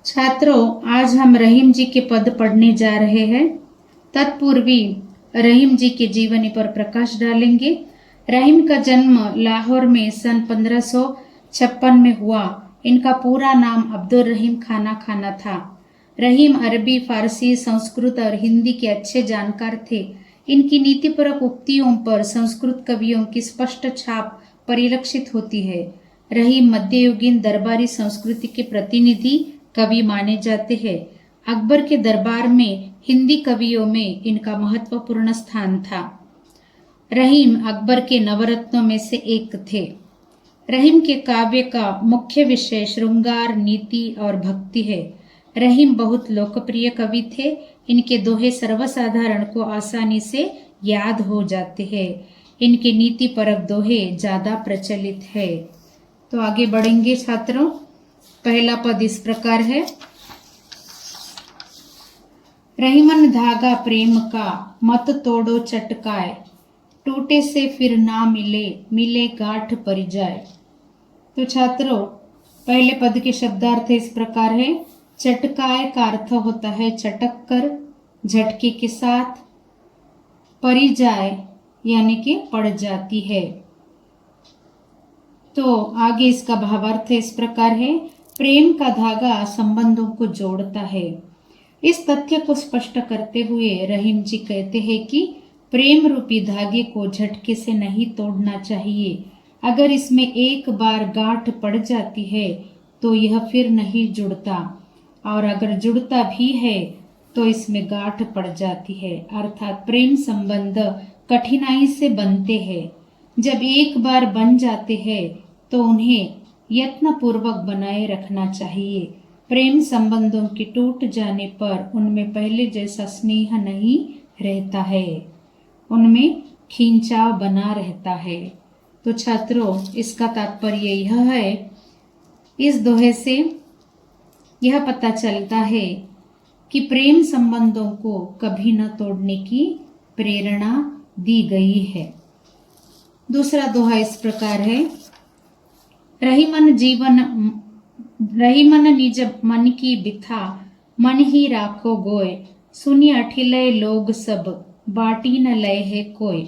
छात्रों, आज हम रहीम जी के पद पढ़ने जा रहे हैं। तत्पूर्वी रहीम जी के जीवनी पर प्रकाश डालेंगे। रहीम का जन्म लाहौर में सन 1556 में हुआ। इनका पूरा नाम अब्दुल रहीम खाना था। रहीम अरबी, फारसी, संस्कृत और हिंदी के अच्छे जानकार थे। इनकी नीतिपरक उक्तियों पर संस्कृत कवियों की स्पष्ट छाप परिलक्षित होती है। रहीम मध्ययुगीन दरबारी संस्कृति के प्रतिनिधि कवि माने जाते हैं। अकबर के दरबार में हिंदी कवियों में इनका महत्वपूर्ण स्थान था। रहीम अकबर के नवरत्नों में से एक थे। रहीम के काव्य का मुख्य विषय श्रृंगार, नीति और भक्ति है। रहीम बहुत लोकप्रिय कवि थे। इनके दोहे सर्वसाधारण को आसानी से याद हो जाते हैं। इनके नीति परक दोहे ज्यादा प्रचलित है। तो आगे बढ़ेंगे छात्रों। पहला पद इस प्रकार है। रहीमन धागा प्रेम का, मत तोड़ो चटकाए, टूटे से फिर ना मिले, मिले गांठ पड़ जाए। तो छात्रों, पहले पद के शब्दार्थ इस प्रकार है। चटकाए का अर्थ होता है चटक कर, झटके के साथ। पड़ी जाए यानी कि पड़ जाती है। तो आगे इसका भावार्थ इस प्रकार है। प्रेम का धागा संबंधों को जोड़ता है। इस तथ्य को स्पष्ट करते हुए रहीम जी कहते हैं कि प्रेम रूपी धागे को झटके से नहीं तोड़ना चाहिए। अगर इसमें एक बार गांठ पड़ जाती है तो यह फिर नहीं जुड़ता, और अगर जुड़ता भी है तो इसमें गांठ पड़ जाती है। अर्थात प्रेम संबंध कठिनाई से बनते हैं। जब एक बार बन जाते हैं तो उन्हें यत्न पूर्वक बनाए रखना चाहिए। प्रेम संबंधों के टूट जाने पर उनमें पहले जैसा स्नेह नहीं रहता है, उनमें खींचाव बना रहता है। तो छात्रों, इसका तात्पर्य यह है, इस दोहे से यह पता चलता है कि प्रेम संबंधों को कभी न तोड़ने की प्रेरणा दी गई है। दूसरा दोहा इस प्रकार है। रहीमन निज मन की बिथा, मन ही राखो गोय, सुनी अठिलय लोग सब, बाटी न लय है कोय।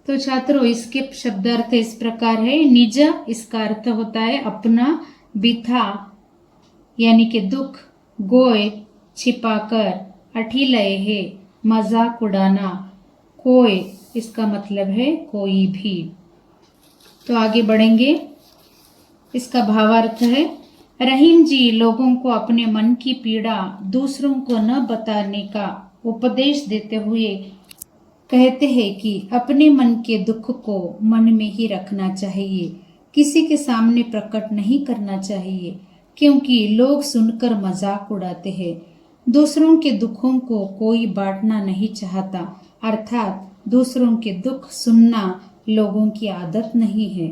तो छात्रों, इसके शब्दार्थ इस प्रकार है। निज, इसका अर्थ होता है अपना, बिथा यानी कि दुख, गोय छिपाकर, अठिलय है मजाक उड़ाना, कोय इसका मतलब है कोई भी। तो आगे बढ़ेंगे। इसका भावार्थ है। रहीम जी लोगों को अपने मन की पीड़ा दूसरों को न बताने का उपदेश देते हुए कहते हैं कि अपने मन के दुख को मन में ही रखना चाहिए, किसी के सामने प्रकट नहीं करना चाहिए, क्योंकि लोग सुनकर मजाक उड़ाते हैं। दूसरों के दुखों को कोई बांटना नहीं चाहता, अर्थात दूसरों के दुख सुनना लोगों की आदत नहीं है।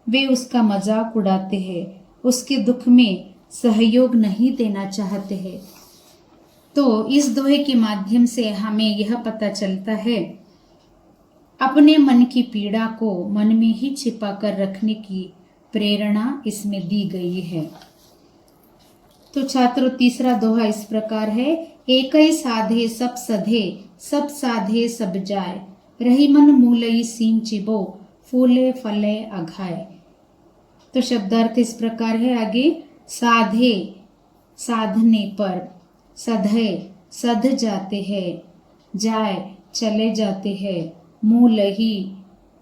वे उसका मजाक उड़ाते हैं, उसके दुख में सहयोग नहीं देना चाहते हैं। तो इस दोहे के माध्यम से हमें यह पता चलता है, अपने मन की पीड़ा को मन में ही छिपा कर रखने की प्रेरणा इसमें दी गई है। तो छात्रों, तीसरा दोहा इस प्रकार है। एक ही साधे सब सधे, सब साधे सब जाए, रहीमन मूलई सीम चिबो, फूले फले अघाए। तो शब्दार्थ इस प्रकार है आगे। साधे, साधने पर, सधे सध जाते हैं, जाए चले जाते हैं, मूल ही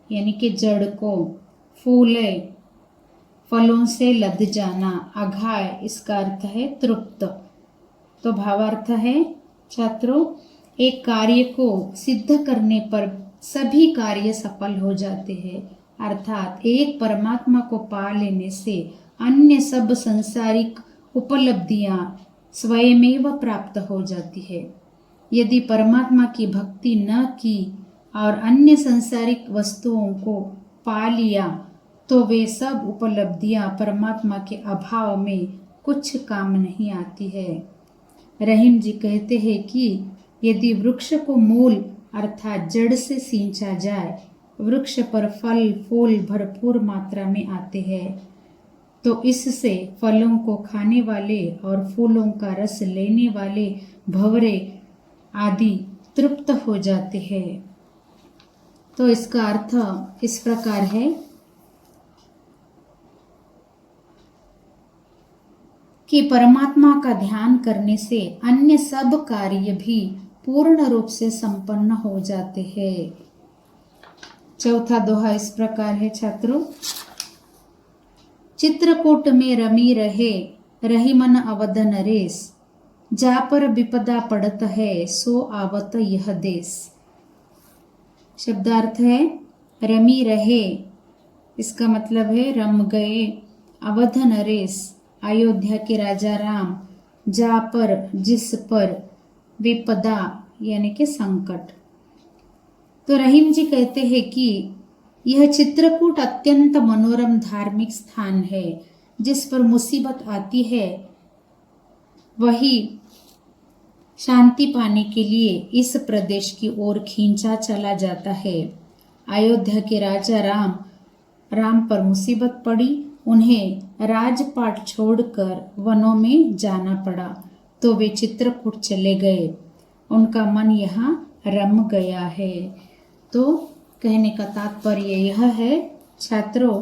यानी कि जड़ को, फूले फलों से लद जाना, अघाय इसका अर्थ है तृप्त। तो भावार्थ है छात्रों, एक कार्य को सिद्ध करने पर सभी कार्य सफल हो जाते हैं, अर्थात एक परमात्मा को पा लेने से अन्य सब संसारिक उपलब्धियां स्वयमेव प्राप्त हो जाती है। यदि परमात्मा की भक्ति न की और अन्य संसारिक वस्तुओं को पा लिया तो वे सब उपलब्धियां परमात्मा के अभाव में कुछ काम नहीं आती है। रहीम जी कहते हैं कि यदि वृक्ष को मूल अर्थात जड़ से सींचा जाए, वृक्ष पर फल फूल भरपूर मात्रा में आते हैं। तो इससे फलों को खाने वाले और फूलों का रस लेने वाले भंवरे आदि तृप्त हो जाते हैं। तो इसका अर्थ इस प्रकार है कि परमात्मा का ध्यान करने से अन्य सब कार्य भी पूर्ण रूप से संपन्न हो जाते हैं। चौथा दोहा इस प्रकार है छात्रों। चित्रकूट में रमी रहे रही मन अवध नरेश, जा पर विपदा पड़त है सो आवत यह देश। शब्दार्थ है रमी रहे, इसका मतलब है रम गए, अवध नरेश अयोध्या के राजा राम, जा पर जिस पर, विपदा यानी कि संकट। तो रहीम जी कहते हैं कि यह चित्रकूट अत्यंत मनोरम धार्मिक स्थान है। जिस पर मुसीबत आती है वही शांति पाने के लिए इस प्रदेश की ओर खींचा चला जाता है। अयोध्या के राजा राम पर मुसीबत पड़ी, उन्हें राजपाट छोड़कर वनों में जाना पड़ा, तो वे चित्रकूट चले गए। उनका मन यहाँ रम गया है। तो कहने का तात्पर्य यह है छात्रों,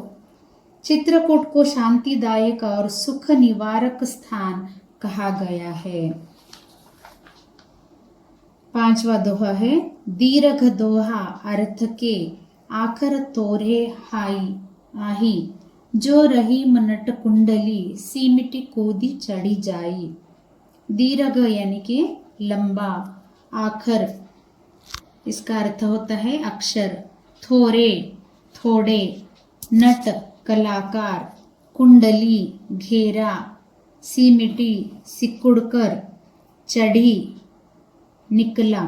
चित्रकूट को शांतिदायक और सुख निवारक स्थान कहा गया है। पांचवा दोहा है दीर्घ दोहा अर्थ के आखर तोरे हाई आही, जो रही मनट कुंडली सीमिटी कूदी चढ़ी जाई। दीर्घ यानी कि लंबा, आखर इसका अर्थ होता है अक्षर, थोरे थोड़े, नट कलाकार, कुंडली घेरा, सीमिटी सिकुड़कर, चढ़ी निकला।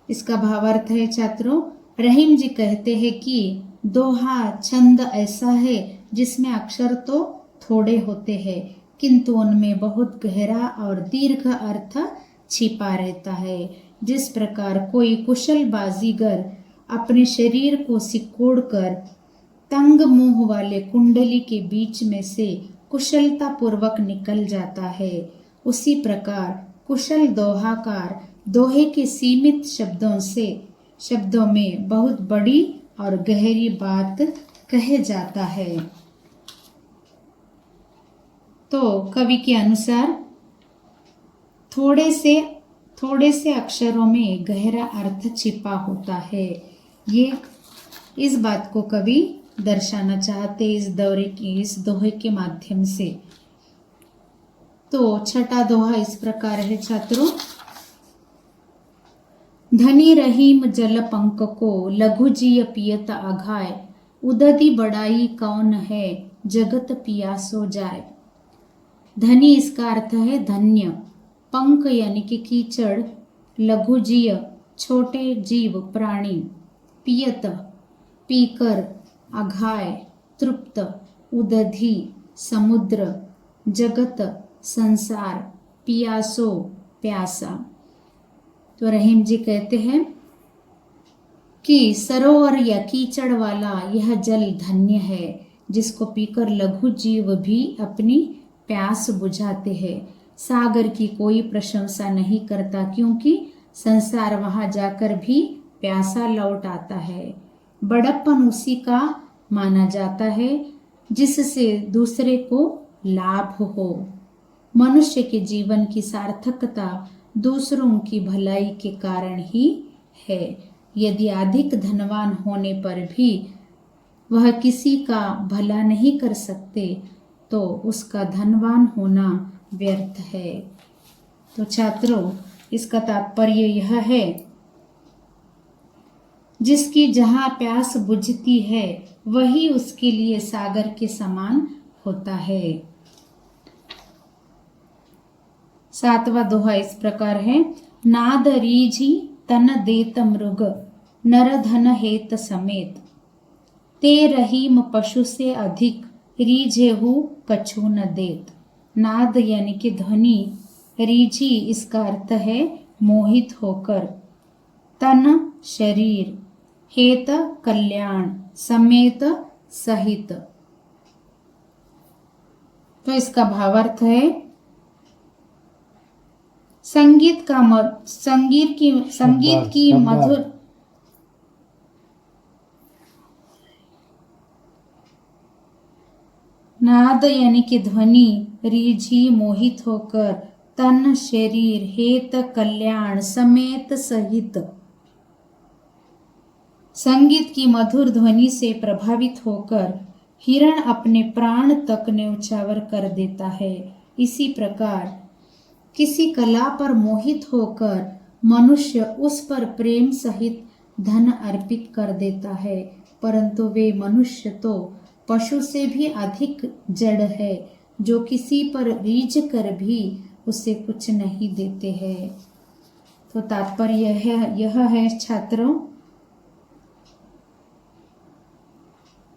इसका भावार्थ है छात्रों, रहीम जी कहते हैं कि दोहा छंद ऐसा है जिसमें अक्षर तो थोड़े होते हैं किंतु उनमें बहुत गहरा और दीर्घ अर्थ छिपा रहता है। जिस प्रकार कोई कुशल बाजीगर अपने शरीर को सिकोड़कर तंग मुंह वाले कुंडली के बीच में से कुशलता पूर्वक निकल जाता है, उसी प्रकार कुशल दोहाकार दोहे के सीमित शब्दों में बहुत बड़ी और गहरी बात कहे जाता है। तो कवि के अनुसार थोड़े से अक्षरों में गहरा अर्थ छिपा होता है। ये इस बात को कवि दर्शाना चाहते इस दोहे के माध्यम से। तो छठा दोहा इस प्रकार है छात्रों, धनी रहीम जल पंक को लघु जिय पियत अघाय, उदधि बड़ाई कौन है जगत पियासो जाय। धनी इसका अर्थ है धन्य, पंक यानी कि कीचड़, लघु जीय छोटे जीव प्राणी, पियत पीकर, अघाय तृप्त, उदधि समुद्र, जगत संसार, पियासो प्यासा। तो रहीम जी कहते हैं कि सरोवर या कीचड़ वाला यह जल धन्य है, जिसको पीकर लघु जीव भी अपनी प्यास बुझाते हैं। सागर की कोई प्रशंसा नहीं करता, क्योंकि संसार वहां जाकर भी प्यासा लौट आता है। बड़प्पन उसी का माना जाता है जिससे दूसरे को लाभ हो। मनुष्य के जीवन की सार्थकता दूसरों की भलाई के कारण ही है। यदि अधिक धनवान होने पर भी वह किसी का भला नहीं कर सकते तो उसका धनवान होना व्यर्थ है। तो छात्रों, इसका तात्पर्य यह है, जिसकी जहाँ प्यास बुझती है वही उसके लिए सागर के समान होता है। सातवां दोहा इस प्रकार है, नाद रीझी तन देत मृग, नर धन हेत समेत, ते रहीम पशु से अधिक, रीझेहु कछु न देत। नाद यानी कि ध्वनि, रीझी इसका अर्थ है मोहित होकर, तन शरीर, हेत कल्याण, समेत सहित। तो इसका भावार्थ है संगीत की मधुर नाद यानी कि ध्वनि रीझी मोहित होकर तन शरीर हेत कल्याण समेत सहित संगीत की मधुर ध्वनि से प्रभावित होकर हिरण अपने प्राण तक न्यौछावर कर देता है। इसी प्रकार किसी कला पर मोहित होकर मनुष्य उस पर प्रेम सहित धन अर्पित कर देता है, परंतु वे मनुष्य तो पशु से भी अधिक जड़ है, जो किसी पर रीझ कर भी उसे कुछ नहीं देते हैं। तो तात्पर्य यह है छात्रों,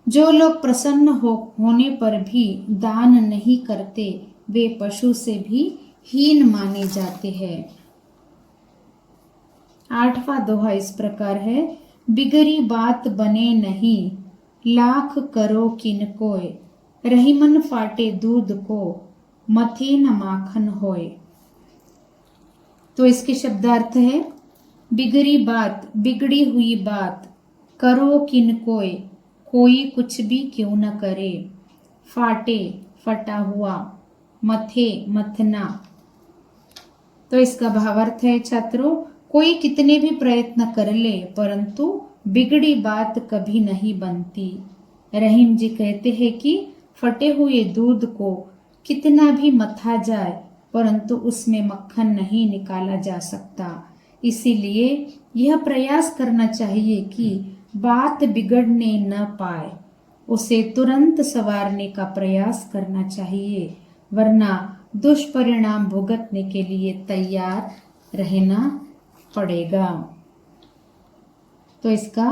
जो लोग प्रसन्न होने पर भी दान नहीं करते वे पशु से भी हीन माने जाते हैं। 8वां दोहा इस प्रकार है, बिगड़ी बात बने नहीं लाख करो किन कोय, रहीमन फाटे दूध को मथे न माखन होय। तो इसके शब्दार्थ है, बिगड़ी बात बिगड़ी हुई बात, करो किन कोय कोई कुछ भी क्यों न करे, फाटे फटा हुआ, मथे मथना। तो इसका भावार्थ है छात्रों, कोई कितने भी प्रयत्न कर ले परंतु बिगड़ी बात कभी नहीं बनती। रहीम जी कहते हैं कि फटे हुए दूध को कितना भी मथा जाए परंतु उसमें मक्खन नहीं निकाला जा सकता। इसीलिए यह प्रयास करना चाहिए कि बात बिगड़ने न पाए, उसे तुरंत संवारने का प्रयास करना चाहिए, वरना दुष्परिणाम भुगतने के लिए तैयार रहना पड़ेगा। तो इसका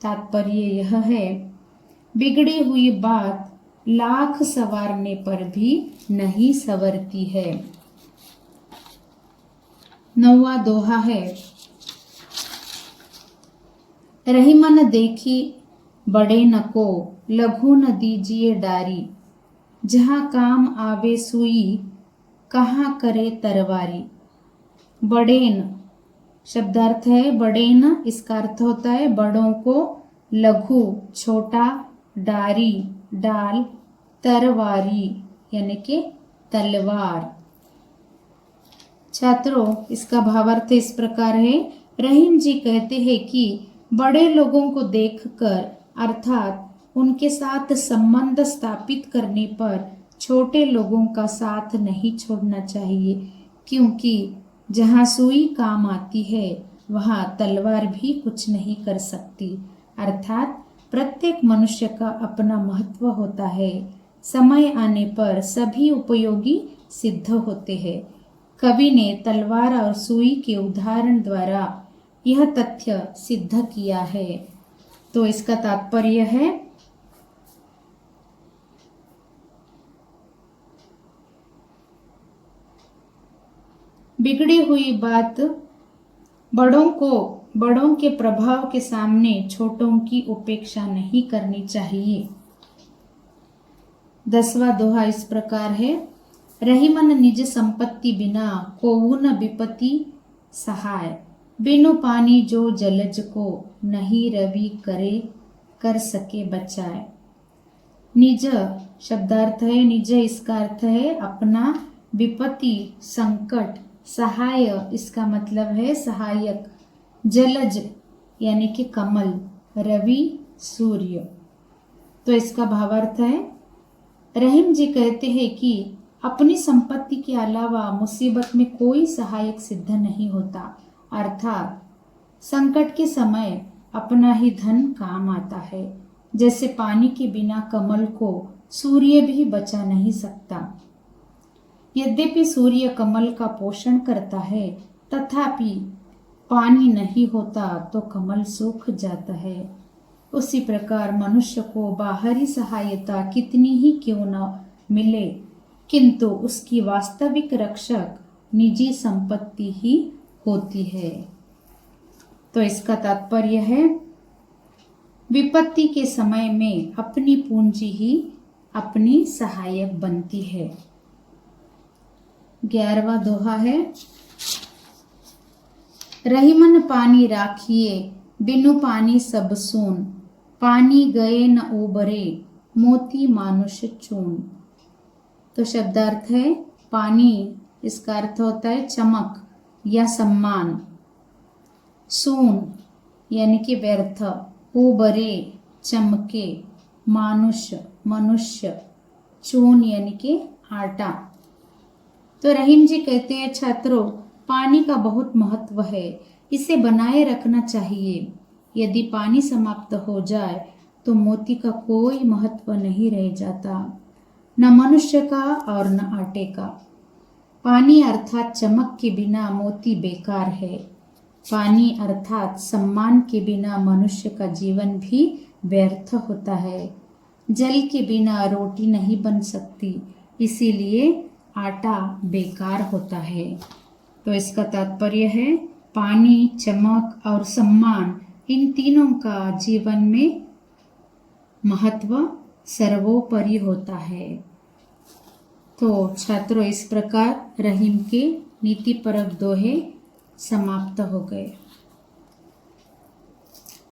तात्पर्य यह है, बिगड़ी हुई बात लाख संवारने पर भी नहीं संवरती है। 9वां दोहा है, रहीमन देखी बड़े न को लघु न दीजिए डारी, जहाँ काम आवे सुई कहाँ करे तरवारी। बड़ेन शब्दार्थ है, बड़ेन इसका अर्थ होता है बड़ों को, लघु छोटा, डारी डाल, तरवारी यानी कि तलवार। छात्रों इसका भावार्थ इस प्रकार है, रहीम जी कहते हैं कि बड़े लोगों को देखकर अर्थात उनके साथ संबंध स्थापित करने पर छोटे लोगों का साथ नहीं छोड़ना चाहिए, क्योंकि जहाँ सुई काम आती है वहाँ तलवार भी कुछ नहीं कर सकती। अर्थात प्रत्येक मनुष्य का अपना महत्व होता है, समय आने पर सभी उपयोगी सिद्ध होते हैं। कवि ने तलवार और सुई के उदाहरण द्वारा यह तथ्य सिद्ध किया है। तो इसका तात्पर्य है, बिगड़ी हुई बात बड़ों के प्रभाव के सामने छोटों की उपेक्षा नहीं करनी चाहिए। 10वां दोहा इस प्रकार है, रहीमन निज संपत्ति बिना कोऊ न विपत्ति सहाय, बिनु पानी जो जलज को नहीं रवि कर सके बचाए। निज शब्दार्थ है, निज इसका अर्थ है अपना, विपत्ति संकट, सहाय इसका मतलब है सहायक, जलज यानी कि कमल, रवि सूर्य। तो इसका भावार्थ है, रहीम जी कहते हैं कि अपनी संपत्ति के अलावा मुसीबत में कोई सहायक सिद्ध नहीं होता। अर्थात संकट के समय अपना ही धन काम आता है। जैसे पानी के बिना कमल को सूर्य भी बचा नहीं सकता। यद्यपि सूर्य कमल का पोषण करता है, तथापि पानी नहीं होता तो कमल सूख जाता है। उसी प्रकार मनुष्य को बाहरी सहायता कितनी ही क्यों न मिले, किंतु उसकी वास्तविक रक्षक निजी संपत्ति ही होती है। तो इसका तात्पर्य है, विपत्ति के समय में अपनी पूंजी ही अपनी सहायक बनती है। 11वां दोहा है, रहीमन पानी राखिए बिनु पानी सब सून, पानी गए न उबरे मोती मानुष चून। तो शब्दार्थ है, पानी इसका अर्थ होता है चमक या सम्मान, सून यानी कि व्यर्थ, उबरे चमके, मानुष मनुष्य, चून यानी कि आटा। तो रहीम जी कहते हैं, छात्रों पानी का बहुत महत्व है, इसे बनाए रखना चाहिए। यदि पानी समाप्त हो जाए तो मोती का कोई महत्व नहीं रह जाता, न मनुष्य का और न आटे का। पानी अर्थात चमक के बिना मोती बेकार है। पानी अर्थात सम्मान के बिना मनुष्य का जीवन भी व्यर्थ होता है। जल के बिना रोटी नहीं बन सकती, इसीलिए आटा बेकार होता है। तो इसका तात्पर्य है, पानी, चमक और सम्मान, इन तीनों का जीवन में महत्व सर्वोपरि होता है। तो छात्रों, इस प्रकार रहीम के नीतिपरक दोहे समाप्त हो गए।